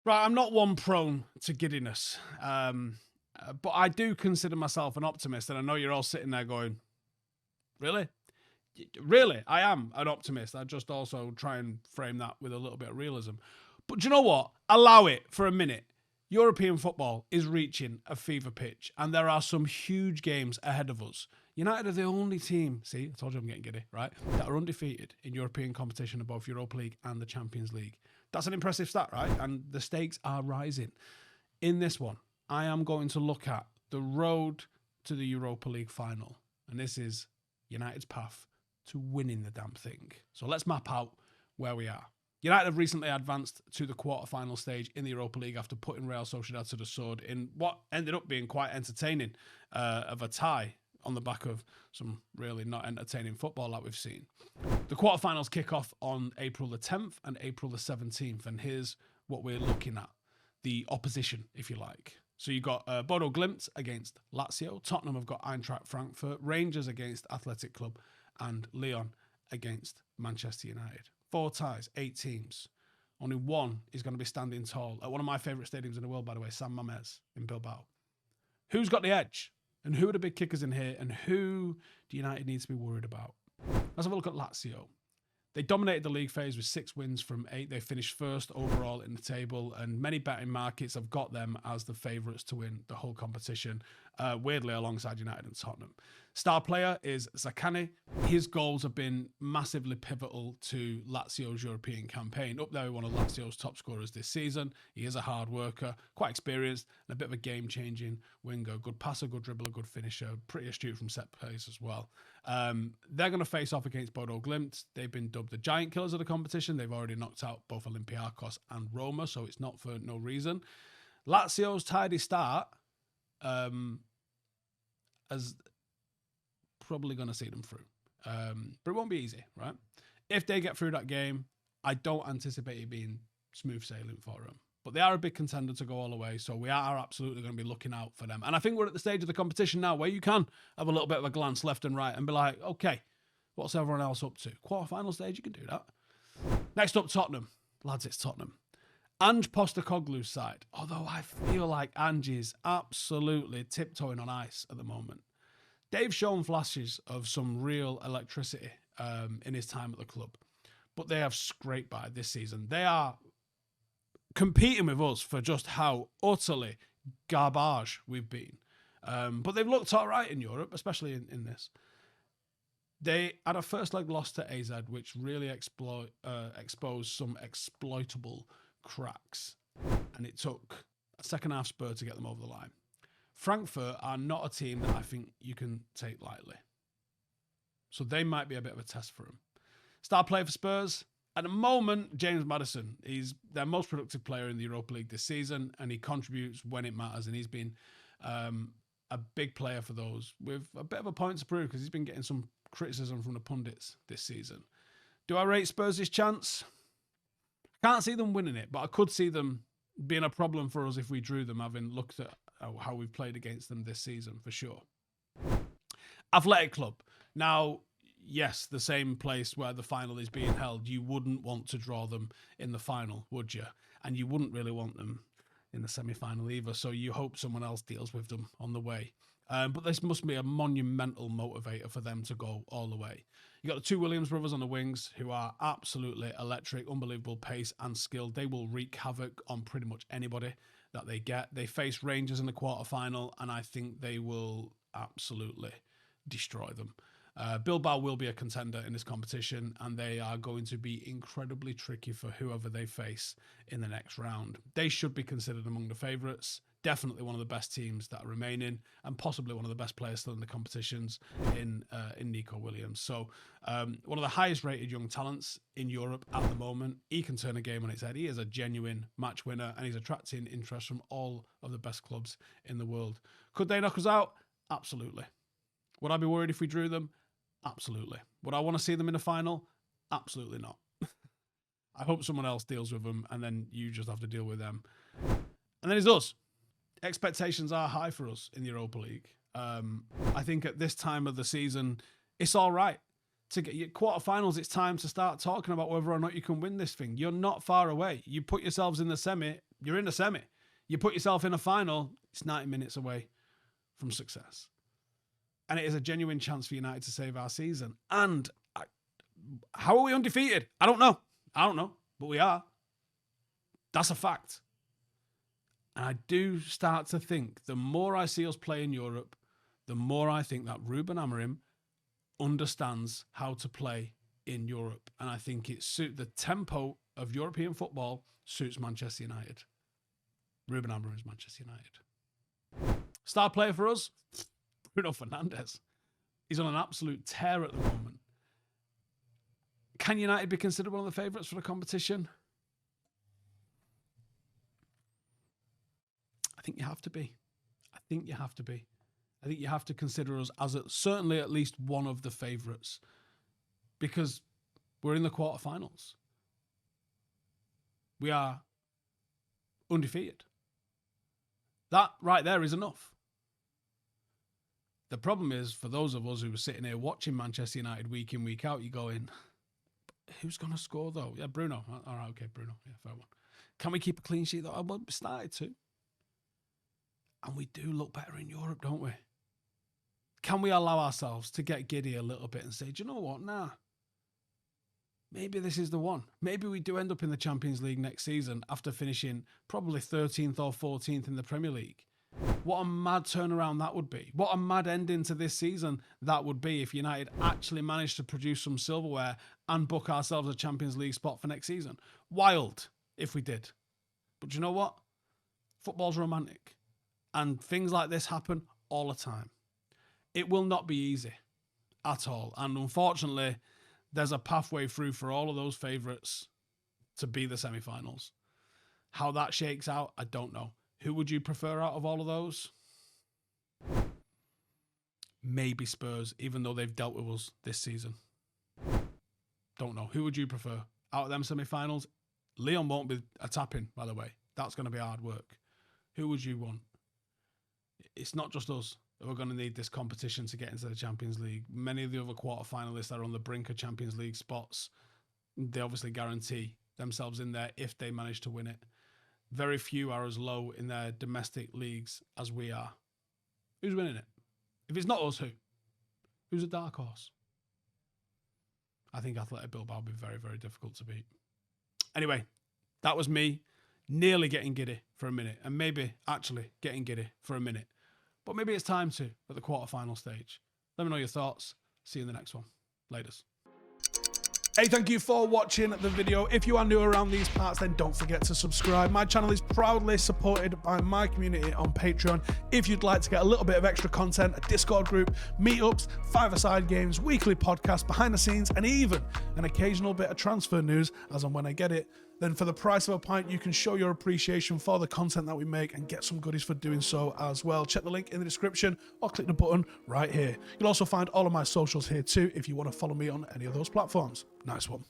Right, I'm not one prone to giddiness, but I do consider myself an optimist, and I know you're all sitting there going, really? Really, I am an optimist. I just also try and frame that with a little bit of realism. But do you know what? Allow it for a minute. European football is reaching a fever pitch, and there are some huge games ahead of us. United are the only team, see, I told you I'm getting giddy, right, that are undefeated in European competition in both Europa League and the Champions League. That's an impressive stat, right? And the stakes are rising. In this one, I am going to look at the road to the Europa League final, and this is United's path to winning the damn thing. So let's map out where we are. United have recently advanced to the quarter-final stage in the Europa League after putting Real Sociedad to the sword in what ended up being quite entertaining of a tie on the back of some really not entertaining football that we've seen. The quarterfinals kick off on April the 10th and April the 17th, and here's what we're looking at. The opposition, if you like. So you've got Bodo Glimt against Lazio, Tottenham have got Eintracht Frankfurt, Rangers against Athletic Club, and Lyon against Manchester United. 4 ties, 8 teams. Only one is going to be standing tall at one of my favourite stadiums in the world, by the way, San Mamés in Bilbao. Who's got the edge? And who are the big kickers in here? And who do United need to be worried about? Let's have a look at Lazio. They dominated the league phase with 6 wins from 8. They finished first overall in the table, and many betting markets have got them as the favourites to win the whole competition, weirdly alongside United and Tottenham. Star player is Zakane. His goals have been massively pivotal to Lazio's European campaign. Up there with one of Lazio's top scorers this season. He is a hard worker, quite experienced, and a bit of a game-changing winger. Good passer, good dribbler, good finisher. Pretty astute from set plays as well. They're going to face off against Bodo Glimt. They've been dubbed the giant killers of the competition. They've already knocked out both Olympiacos and Roma, so it's not for no reason. Lazio's tidy start as probably going to see them through. But it won't be easy, right? If they get through that game, I don't anticipate it being smooth sailing for them. But they are a big contender to go all the way, so we are absolutely going to be looking out for them. And I think we're at the stage of the competition now where you can have a little bit of a glance left and right and be like, okay, what's everyone else up to? Quarter-final stage, you can do that. Next up, Tottenham. Lads, it's Tottenham. Ange Postecoglou's side, although I feel like Ange is absolutely tiptoeing on ice at the moment. They've shown flashes of some real electricity in his time at the club, but they have scraped by this season. They are competing with us for just how utterly garbage we've been. But they've looked all right in Europe, especially in this. They had a first leg loss to AZ, which really exposed some exploitable cracks. And it took a second half spur to get them over the line. Frankfurt are not a team that I think you can take lightly. So they might be a bit of a test for them. Star player for Spurs, at the moment, James Maddison. He's their most productive player in the Europa League this season, and he contributes when it matters, and he's been a big player for those with a bit of a point to prove because he's been getting some criticism from the pundits this season. Do I rate Spurs' chance? I can't see them winning it, but I could see them being a problem for us if we drew them, having looked at how we've played against them this season, for sure. Athletic Club. Now, yes, the same place where the final is being held. You wouldn't want to draw them in the final, would you? And you wouldn't really want them in the semi-final either, so you hope someone else deals with them on the way. But this must be a monumental motivator for them to go all the way. You got the 2 Williams brothers on the wings who are absolutely electric, unbelievable pace and skill. They will wreak havoc on pretty much anybody that they get. They face Rangers in the quarterfinal, and I think they will absolutely destroy them. Bilbao will be a contender in this competition, and they are going to be incredibly tricky for whoever they face in the next round. They should be considered among the favourites. Definitely one of the best teams that are remaining, and possibly one of the best players still in the competitions in Nico Williams. So one of the highest rated young talents in Europe at the moment. He can turn a game on its head. He is a genuine match winner, and he's attracting interest from all of the best clubs in the world. Could they knock us out? Absolutely. Would I be worried if we drew them? Absolutely. Would I want to see them in the final? Absolutely not. I hope someone else deals with them, and then you just have to deal with them. And then it's us. Expectations are high for us in the Europa League. I think at this time of the season, it's all right. To get your quarterfinals, it's time to start talking about whether or not you can win this thing. You're not far away. You put yourselves in the semi, You're in a semi. You put yourself in a final, it's 90 minutes away from success. And it is a genuine chance for United to save our season. And how are we undefeated? I don't know. But we are. That's a fact. And I do start to think, the more I see us play in Europe, the more I think that Ruben Amorim understands how to play in Europe. And I think the tempo of European football suits Manchester United. Ruben Amorim is Manchester United. Star player for us, Bruno Fernandes. He's on an absolute tear at the moment. Can United be considered one of the favourites for the competition? I think you have to be. I think you have to consider us as certainly at least one of the favourites, because we're in the quarterfinals. We are undefeated. That right there is enough. The problem is, for those of us who were sitting here watching Manchester United week in, week out, you're going, who's going to score though? Yeah, Bruno. All right, okay, Bruno. Yeah, fair one. Can we keep a clean sheet though? Well, we started to. And we do look better in Europe, don't we? Can we allow ourselves to get giddy a little bit and say, do you know what? Nah. Maybe this is the one. Maybe we do end up in the Champions League next season after finishing probably 13th or 14th in the Premier League. What a mad turnaround that would be. What a mad ending to this season that would be if United actually managed to produce some silverware and book ourselves a Champions League spot for next season. Wild if we did. But do you know what? Football's romantic. And things like this happen all the time. It will not be easy at all. And unfortunately, there's a pathway through for all of those favourites to be the semi-finals. How that shakes out, I don't know. Who would you prefer out of all of those? Maybe Spurs, even though they've dealt with us this season. Don't know. Who would you prefer out of them semi-finals? Leon won't be a tap-in, by the way. That's going to be hard work. Who would you want? It's not just us that we're going to need this competition to get into the Champions League. Many of the other quarter-finalists are on the brink of Champions League spots. They obviously guarantee themselves in there if they manage to win it. Very few are as low in their domestic leagues as we are. Who's winning it? If it's not us, who? Who's a dark horse? I think Athletic Bilbao will be very, very difficult to beat. Anyway, that was me nearly getting giddy for a minute, and maybe actually getting giddy for a minute. But maybe it's time to at the quarterfinal stage. Let me know your thoughts. See you in the next one. Laters. Hey, thank you for watching the video. If you are new around these parts, then don't forget to subscribe. My channel is proudly supported by my community on Patreon. If you'd like to get a little bit of extra content, a Discord group, meetups, five-a-side games, weekly podcasts, behind the scenes, and even an occasional bit of transfer news as and when I get it, then for the price of a pint, you can show your appreciation for the content that we make and get some goodies for doing so as well. Check the link in the description or click the button right here. You'll also find all of my socials here too if you want to follow me on any of those platforms. Nice one.